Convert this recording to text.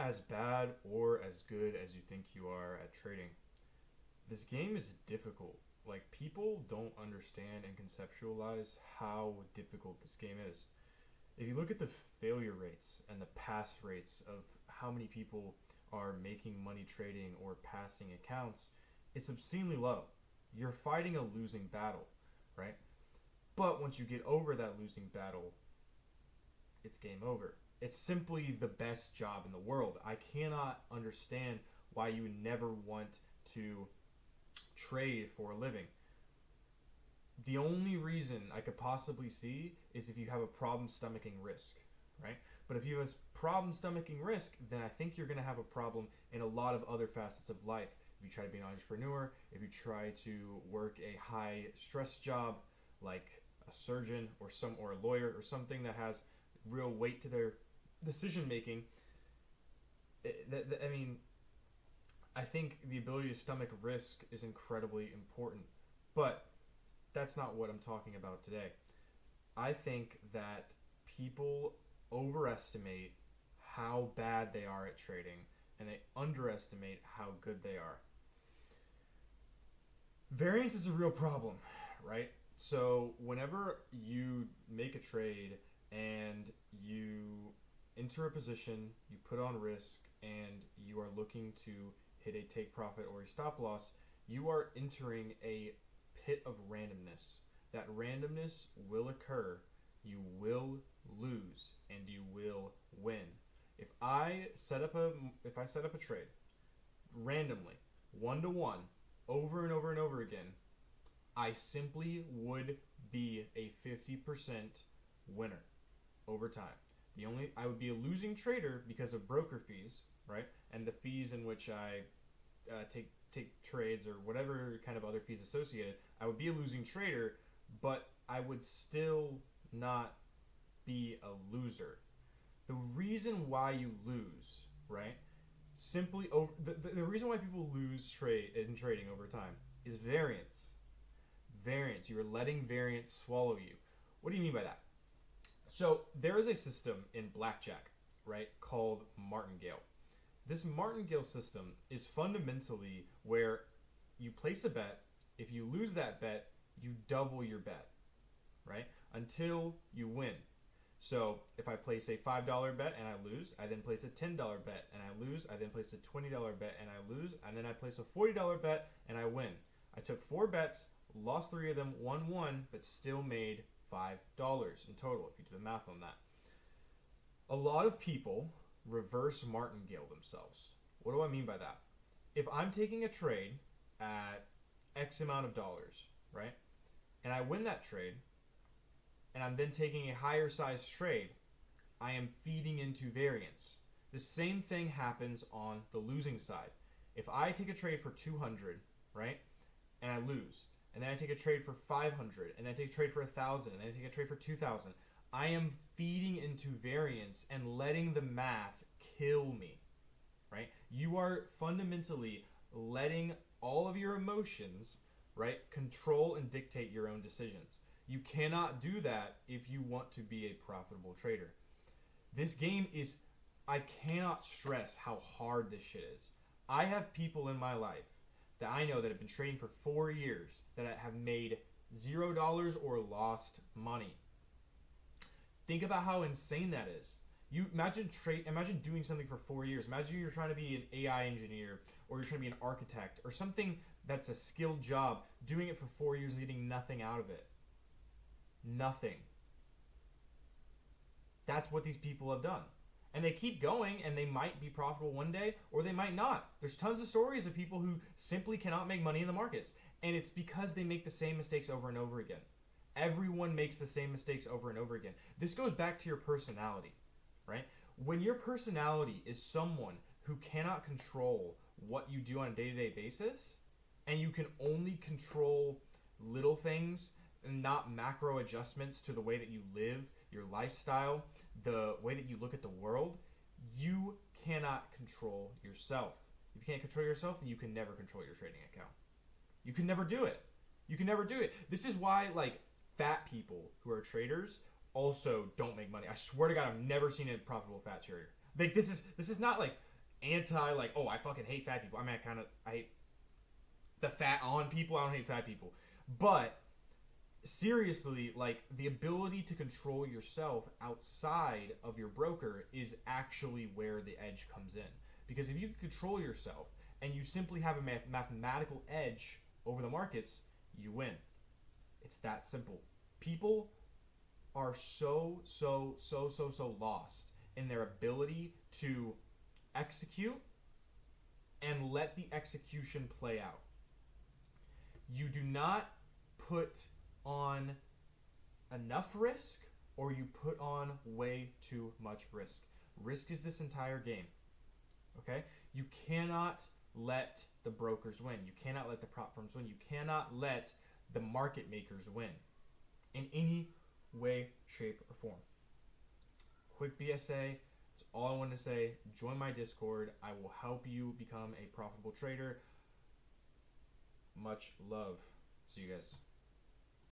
as bad or as good as you think you are at trading. This game is difficult. Like, people don't understand and conceptualize how difficult this game is. If you look at the failure rates and the pass rates of how many people are making money trading or passing accounts, it's obscenely low. You're fighting a losing battle, right? But once you get over that losing battle, it's game over. It's simply the best job in the world. I cannot understand why you would never want to trade for a living. The only reason I could possibly see is if you have a problem stomaching risk, right? But if you have a problem stomaching risk, then I think you're going to have a problem in a lot of other facets of life. If you try to be an entrepreneur, if you try to work a high stress job like a surgeon or a lawyer or something that has real weight to their decision making, I mean, I think the ability to stomach risk is incredibly important. But that's not what I'm talking about today. I think that people overestimate how bad they are at trading and they underestimate how good they are. Variance is a real problem, right? So whenever you make a trade and you enter a position, you put on risk, and you are looking to hit a take profit or a stop loss, you are entering a pit of randomness. That randomness will occur. You will lose and you will win. If I set up a trade randomly, 1-to-1, over and over and over again, I simply would be a 50% winner over time. I would be a losing trader because of broker fees, right? And the fees in which I take trades or whatever kind of other fees associated. I would be a losing trader, but I would still not be a loser. The reason why you lose, right? Simply over the reason why people lose in trading over time is variance. Variance. You are letting variance swallow you. What do you mean by that? So there is a system in blackjack, right, called martingale. This martingale system is fundamentally where you place a bet. If you lose that bet, you double your bet, right, until you win. So if I place a $5 bet and I lose, I then place a $10 bet and I lose. I then place a $20 bet and I lose. And then I place a $40 bet and I win. I took 4 bets, lost 3 of them, won 1, but still made $5 in total, if you do the math on that. A lot of people reverse martingale themselves. What do I mean by that? If I'm taking a trade at X amount of dollars, right, and I win that trade, and I'm then taking a higher size trade, I am feeding into variance. The same thing happens on the losing side. If I take a trade for 200, right, and I lose, and then I take a trade for 500, and then I take a trade for 1,000, and then I take a trade for 2,000, I am feeding into variance and letting the math kill me, right? You are fundamentally letting all of your emotions, right, control and dictate your own decisions. You cannot do that if you want to be a profitable trader. This game is, I cannot stress how hard this shit is. I have people in my life that I know that have been trading for 4 years that have made $0 or lost money. Think about how insane that is. You imagine doing something for 4 years. Imagine you're trying to be an AI engineer, or you're trying to be an architect, or something that's a skilled job, doing it for 4 years and getting nothing out of it. Nothing. That's what these people have done. And they keep going, and they might be profitable one day, or they might not. There's tons of stories of people who simply cannot make money in the markets. And it's because they make the same mistakes over and over again. Everyone makes the same mistakes over and over again. This goes back to your personality, right? When your personality is someone who cannot control what you do on a day-to-day basis, and you can only control little things and not macro adjustments to the way that you live, your lifestyle, the way that you look at the world, you cannot control yourself. If you can't control yourself, then you can never control your trading account. You can never do it. You can never do it. This is why, like, fat people who are traders also don't make money. I swear to God, I've never seen a profitable fat trader. Like, this is not like, anti like, oh, I fucking hate fat people. I mean, I hate the fat on people. I don't hate fat people, but seriously, like the ability to control yourself outside of your broker is actually where the edge comes in. Because if you can control yourself and you simply have a mathematical edge over the markets, you win. It's that simple. People are so lost in their ability to execute and let the execution play out. You do not put on enough risk or you put on way too much risk. Risk is this entire game. Okay? You cannot let the brokers win. You cannot let the prop firms win. You cannot let the market makers win in any way, shape, or form. Quick BSA. That's all I wanted to say. Join my Discord. I will help you become a profitable trader. Much love. See you guys.